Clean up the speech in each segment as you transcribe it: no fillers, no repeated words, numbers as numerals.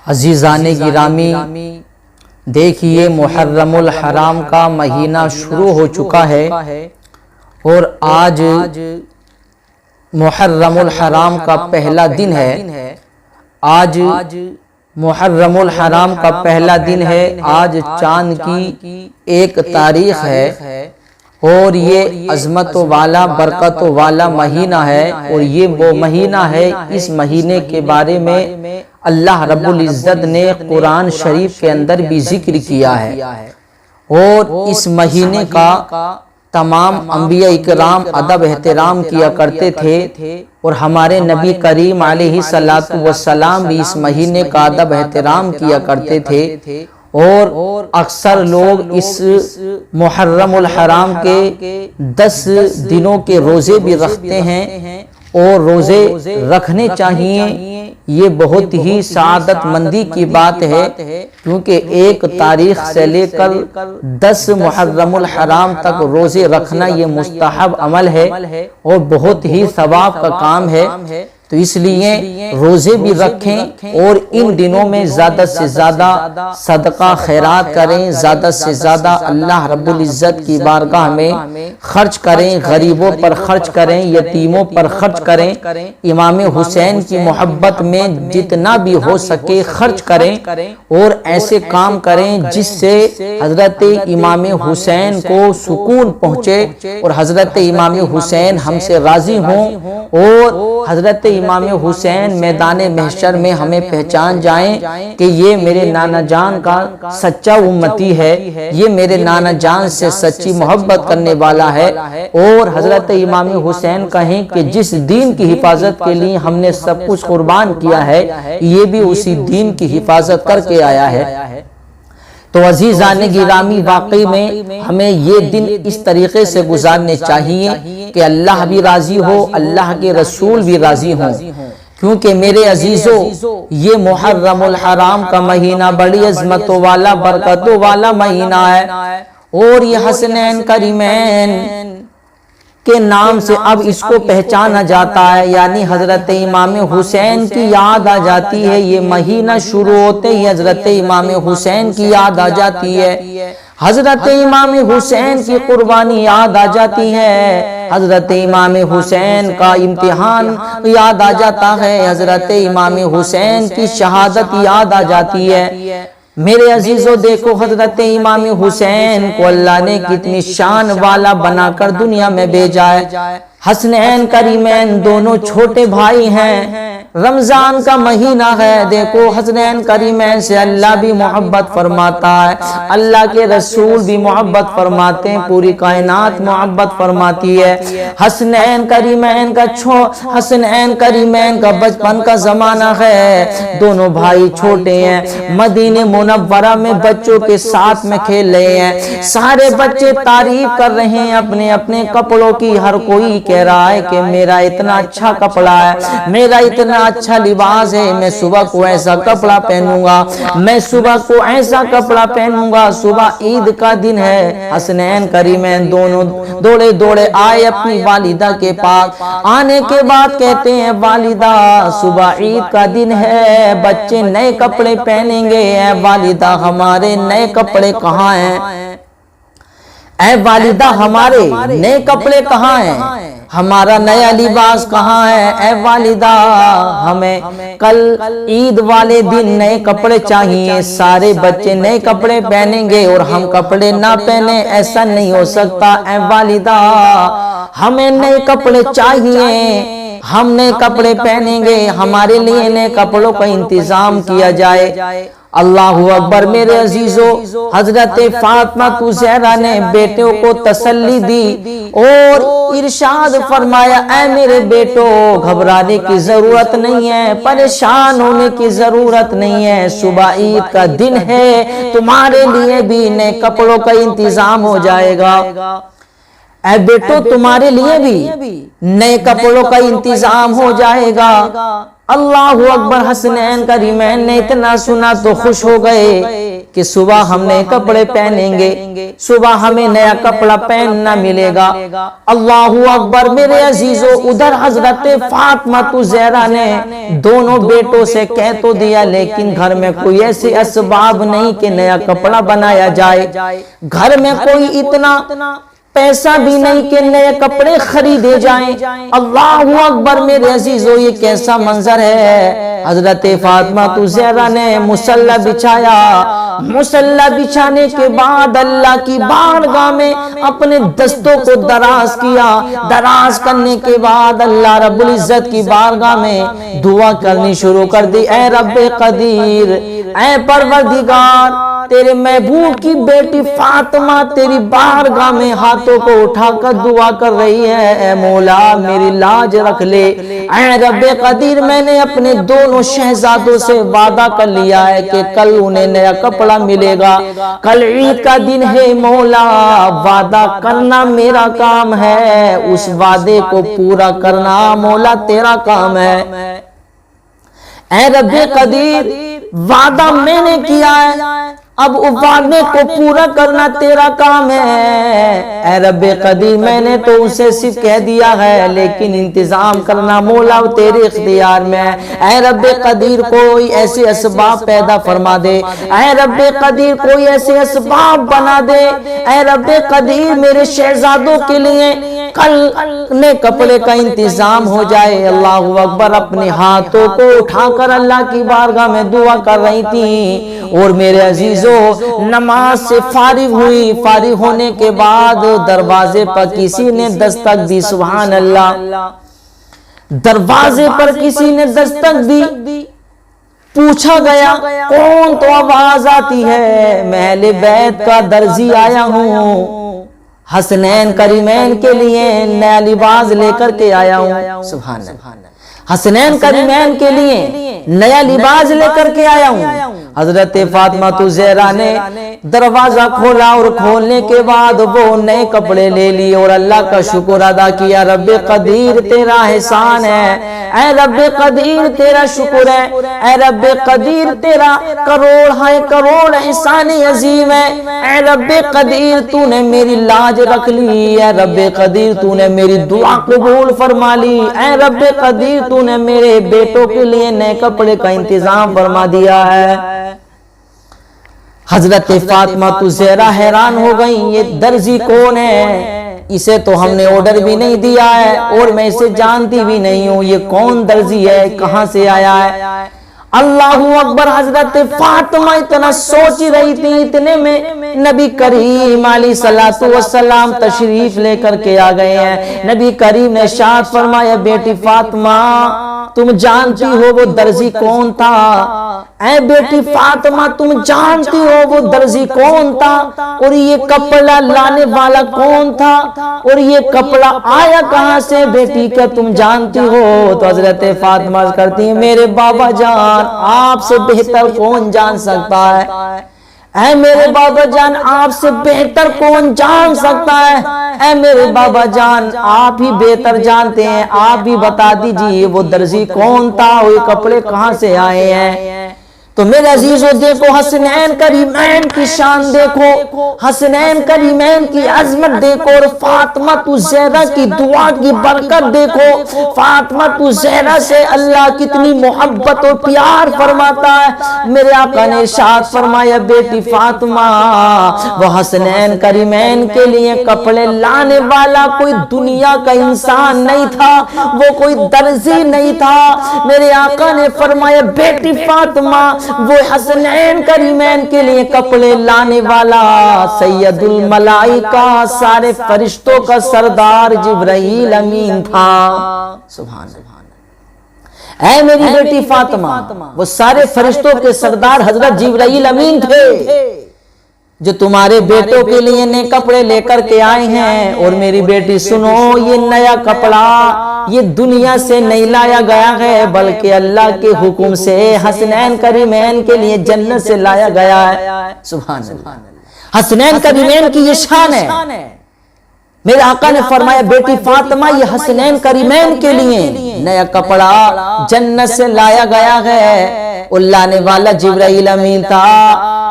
عزیزان گرامی، دیکھیے محرم الحرام کا مہینہ شروع ہو چکا ہے اور آج محرم الحرام کا پہلا دن ہے۔ آج محرم الحرام کا پہلا دن ہے، آج چاند کی 1 تاریخ ہے اور یہ عظمت والا برکت والا مہینہ ہے، اور یہ وہ مہینہ ہے، اس مہینے کے بارے میں اللہ رب العزت نے قرآن شریف کے اندر بھی ذکر کیا ہے، اور اس مہینے کا تمام انبیاء اکرام ادب احترام کیا کرتے تھے، اور ہمارے نبی کریم علیہ السلام بھی اس مہینے کا ادب احترام کیا کرتے تھے، اور اکثر لوگ اس محرم الحرام کے 10 دنوں کے روزے بھی رکھتے ہیں، اور روزے رکھنے چاہیے۔ یہ بہت ہی سعادت مندی کی بات ہے، کیونکہ 1 تاریخ سے لے کر 10 محرم الحرام تک روزے رکھنا یہ مستحب عمل ہے اور بہت ہی ثواب کا کام ہے۔ تو اس لیے روزے بھی رکھیں اور ان دنوں میں زیادہ سے زیادہ صدقہ خیرات کریں، زیادہ سے زیادہ اللہ رب العزت کی بارگاہ میں خرچ کریں، غریبوں پر خرچ کریں، یتیموں پر خرچ کریں، امام حسین کی محبت میں جتنا بھی ہو سکے خرچ کریں، اور ایسے کام کریں جس سے حضرت امام حسین کو سکون پہنچے اور حضرت امام حسین ہم سے راضی ہوں، اور حضرت امام حسین میدان محشر میں ہمیں پہچان جائیں کہ یہ میرے نانا جان کا سچا امتی ہے، یہ میرے نانا جان سے سچی محبت کرنے والا ہے، اور حضرت امام حسین کہیں کہ جس دین کی حفاظت کے لیے ہم نے سب کچھ قربان کیا ہے، یہ بھی اسی دین کی حفاظت کر کے آیا ہے۔ تو عزیزان گرامی، واقعی میں ہمیں یہ دن اس طریقے سے گزارنے چاہیے کہ اللہ بھی راضی ہو، اللہ کے رسول بھی راضی ہوں، کیونکہ میرے عزیزوں یہ محرم الحرام کا مہینہ بڑی عظمتوں والا برکتوں والا مہینہ ہے، اور یہ حسنین کریمین کے نام سے اب اس کو پہچانا جاتا ہے، یعنی حضرت امام حسین کی یاد آ جاتی ہے۔ یہ مہینہ شروع ہوتے ہی حضرت امام حسین کی یاد آ جاتی ہے، حضرت امام حسین کی قربانی یاد آ جاتی ہے، حضرت امام حسین کا امتحان یاد آ جاتا ہے، حضرت امام حسین کی شہادت یاد آ جاتی ہے۔ میرے عزیزوں دیکھو، حضرت امام حسین کو اللہ نے کتنی شان والا بنا کر دنیا میں بھیجا ہے۔ حسنین کریمین دونوں چھوٹے بھائی ہیں، رمضان کا مہینہ ہے، دیکھو حسنین کریمین سے اللہ بھی محبت فرماتا ہے، اللہ کے رسول بھی محبت فرماتے ہیں، پوری کائنات محبت فرماتی ہے۔ حسنین کریمین کا بچپن کا زمانہ ہے، دونوں بھائی چھوٹے ہیں، مدینہ منورہ میں بچوں کے ساتھ میں کھیل رہے ہیں، سارے بچے تعریف کر رہے ہیں اپنے اپنے کپڑوں کی، ہر کوئی کہہ رہا ہے کہ میرا اتنا اچھا کپڑا ہے، میرا اتنا اچھا لباس ہے، میں صبح کو ایسا کپڑا پہنوں گا، میں صبح کو ایسا کپڑا پہنوں گا، صبح عید کا دن ہے۔ حسنین کریمین دونوں دوڑے دوڑے آئے اپنی والدہ کے پاس، آنے کے بعد کہتے ہیں والدہ صبح عید کا دن ہے، بچے نئے کپڑے پہنیں گے، اے والدہ ہمارے نئے کپڑے کہاں ہیں؟ اے والدہ ہمارے نئے کپڑے کہاں ہیں؟ ہمارا نیا لباس کہاں ہے؟ اے والدہ ہمیں کل عید والے دن نئے کپڑے چاہیے، سارے بچے نئے کپڑے پہنیں گے اور ہم کپڑے نہ پہنیں، ایسا نہیں ہو سکتا۔ اے والدہ ہمیں نئے کپڑے چاہیے، ہم نئے کپڑے پہنیں گے، ہمارے لیے نئے کپڑوں کا انتظام کیا جائے۔ اللہ اکبر میرے عزیزوں، حضرت فاطمہ زہرا نے بیٹوں کو تسلی دی اور ارشاد فرمایا، اے میرے بیٹو گھبرانے کی ضرورت نہیں ہے، پریشان ہونے کی ضرورت نہیں ہے، صبح عید کا دن ہے، تمہارے لیے بھی نئے کپڑوں کا انتظام ہو جائے گا۔ اے بیٹو تمہارے لیے بھی نئے کپڑوں کا انتظام ہو جائے گا۔ اللہ اکبر، حسنین کریمین نے اتنا سنا تو خوش ہو گئے کہ صبح ہم نئے کپڑے پہنیں گے، صبح ہمیں نیا کپڑا پہننا ملے گا۔ اللہ اکبر میرے عزیزو، ادھر حضرت فاطمہ زہرا نے دونوں بیٹوں سے کہہ تو دیا، لیکن گھر میں کوئی ایسے اسباب نہیں کہ نیا کپڑا بنایا جائے، گھر میں کوئی اتنا پیسہ بھی نہیں کہ نئے کپڑے خریدے جائیں۔ اللہ اکبر میرے عزیزو، یہ کیسا منظر ہے۔ حضرت فاطمہ زہرا نے مصلی بچھایا، مصلی بچھانے کے بعد اللہ کی بارگاہ میں اپنے دستوں کو دراز کیا، دراز کرنے کے بعد اللہ رب العزت کی بارگاہ میں دعا کرنی شروع کر دی۔ اے رب قدیر، اے پروردگار، تیرے محبوب کی بیٹی فاطمہ تیری بارگاہ میں ہاتھوں کو اٹھا کر دعا کر رہی ہے، اے مولا میری لاج رکھ لے۔ اے رب قدیر، میں نے اپنے دونوں شہزادوں سے وعدہ کر لیا ہے کہ کل انہیں نیا کپڑا ملے گا، کل عید کا دن ہے مولا، وعدہ کرنا میرا کام ہے، اس وعدے کو پورا کرنا مولا تیرا کام ہے۔ اے رب قدیر، وعدہ میں نے کیا ہے، اب وعدے کو پورا کرنا تیرا کام ہے۔ اے رب قدیر، میں نے تو اسے صرف کہہ دیا ہے، لیکن انتظام کرنا مولا تیرے اختیار میں ہے۔ اے رب قدیر، کوئی ایسے اسباب پیدا فرما دے، اے رب قدیر کوئی ایسے اسباب بنا دے، اے رب قدیر میرے شہزادوں کے لیے کل نئے کپڑے کا انتظام ہو جائے۔ اللہ اکبر، اپنے ہاتھوں کو اٹھا کر اللہ کی بارگاہ میں دعا کر رہی تھی، اور میرے عزیزوں نماز سے فارغ ہوئی، فارغ ہونے کے بعد دروازے پر کسی نے دستک دی، سبحان اللہ، دروازے پر کسی نے دستک دی، پوچھا گیا کون؟ تو آواز آتی ہے میں اہل بیت کا درزی آیا ہوں، حسنین کریمین کے لیے نیا لباس لے کر کے آیا ہوں، سبحان اللہ، حسنین کریمین کے لیے نیا لباس لے کر کے آیا ہوں۔ حضرت فاطمہ زہرا نے دروازہ کھولا، اور کھولنے کے بعد وہ نئے کپڑے لے لیے اور اللہ کا شکر ادا کیا۔ رب قدیر تیرا احسان ہے، اے رب قدیر تیرا شکر ہے، اے رب قدیر تیرا کروڑ ہے کروڑ احسان عظیم ہے۔ اے رب قدیر تو نے میری لاج رکھ لی، اے رب قدیر تو نے میری دعا قبول فرما لی، اے رب قدیر تو نے میرے بیٹوں کے لیے نئے کپڑے کا انتظام فرما دیا ہے۔ حضرت فاطمہ زہرا حیران ہو گئیں، یہ درزی کون ہے؟ اسے تو ہم نے آرڈر بھی نہیں دیا ہے، اور میں اسے جانتی بھی نہیں ہوں، یہ کون درزی ہے، کہاں سے آیا ہے؟ اللہ اکبر، حضرت فاطمہ اتنا سوچ رہی تھی، اتنے میں نبی کریم علیہ الصلوۃ والسلام تشریف لے کر کے آ گئے ہیں۔ نبی کریم نے ارشاد فرمایا، بیٹی فاطمہ تم جانتی ہو وہ درزی کون تھا؟ اے بیٹی فاطمہ تم جانتی ہو وہ درزی کون تھا، اور یہ کپڑا لانے والا کون تھا، اور یہ کپڑا آیا کہاں سے؟ بیٹی کیا تم جانتی ہو؟ تو حضرت فاطمہ کرتی ہیں، میرے بابا جان آپ سے بہتر کون جان سکتا ہے؟ اے میرے بابا جان آپ سے بہتر کون جان سکتا ہے؟ اے میرے بابا جان آپ ہی بہتر جانتے ہیں، آپ بھی بتا دیجئے وہ درزی کون تھا، وہ کپڑے کہاں سے آئے ہیں؟ تو میرے عزیزو دیکھو حسنین کریمین کی شان دیکھو، حسنین کریمین کی عظمت دیکھو، اور فاطمہ زہرا کی دعا کی برکت دیکھو۔ فاطمہ زہرا سے اللہ کتنی محبت اور پیار فرماتا ہے۔ میرے آقا نے ارشاد فرمایا، بیٹی فاطمہ وہ حسنین کریمین کے لیے کپڑے لانے والا کوئی دنیا کا انسان نہیں تھا، وہ کوئی درزی نہیں تھا۔ میرے آقا نے فرمایا، بیٹی فاطمہ وہ حسنین کریمین کے لیے کپڑے لانے والا سید الملائکہ سارے فرشتوں کا سردار جبرائیل امین تھا۔ سبحان اللہ، اے میری بیٹی فاطمہ وہ سارے فرشتوں کے سردار حضرت جبرائیل امین تھے، جو تمہارے بیٹوں کے لیے نئے کپڑے لے کر کے آئے ہیں۔ اور میری بیٹی سنو، یہ نیا کپڑا یہ دنیا سے نہیں لایا گیا ہے، بلکہ اللہ کے حکم سے حسنین کریمین کے لیے جنت سے لایا گیا ہے۔ سبحان اللہ، حسنین کریمین کی یہ شان ہے۔ میرے آقا نے فرمایا بیٹی فاطمہ یہ حسنین کریمین کے لیے نیا کپڑا جنت سے لایا گیا ہے، وہ لانے والا جبرائیل امین تھا،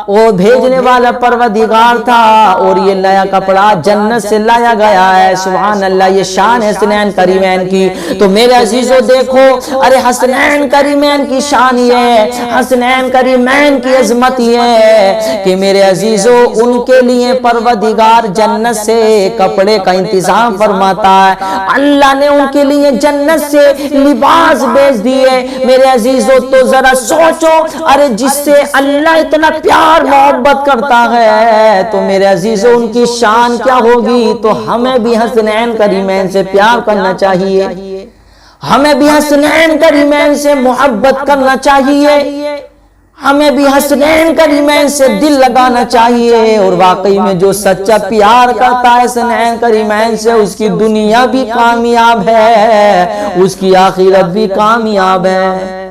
وہ بھیجنے والا پروردگار تھا، اور یہ نیا کپڑا جنت سے لایا گیا ہے۔ سبحان اللہ، یہ شان ہے حسنین کریمین کی۔ تو میرے عزیزو دیکھو، ارے حسنین کریمین کی شان یہ ہے، حسنین کریمین کی عظمت یہ ہے کہ میرے عزیزو ان کے لیے پروردگار جنت سے کپڑے کا انتظام فرماتا ہے، اللہ نے ان کے لیے جنت سے لباس بھیج دیے۔ میرے عزیزو تو ذرا سوچو، ارے جس سے اللہ اتنا پیار محبت کرتا ہے تو میرے عزیزو ان کی شان کیا ہوگی۔ تو ہمیں بھی حسنین کریمین سے پیار کرنا چاہیے، ہمیں بھی حسنین کریمین سے محبت کرنا چاہیے، ہمیں بھی حسنین کریمین سے دل لگانا چاہیے۔ اور واقعی میں جو سچا پیار کرتا ہے حسنین کریمین سے، اس کی دنیا بھی کامیاب ہے، اس کی آخرت بھی کامیاب ہے۔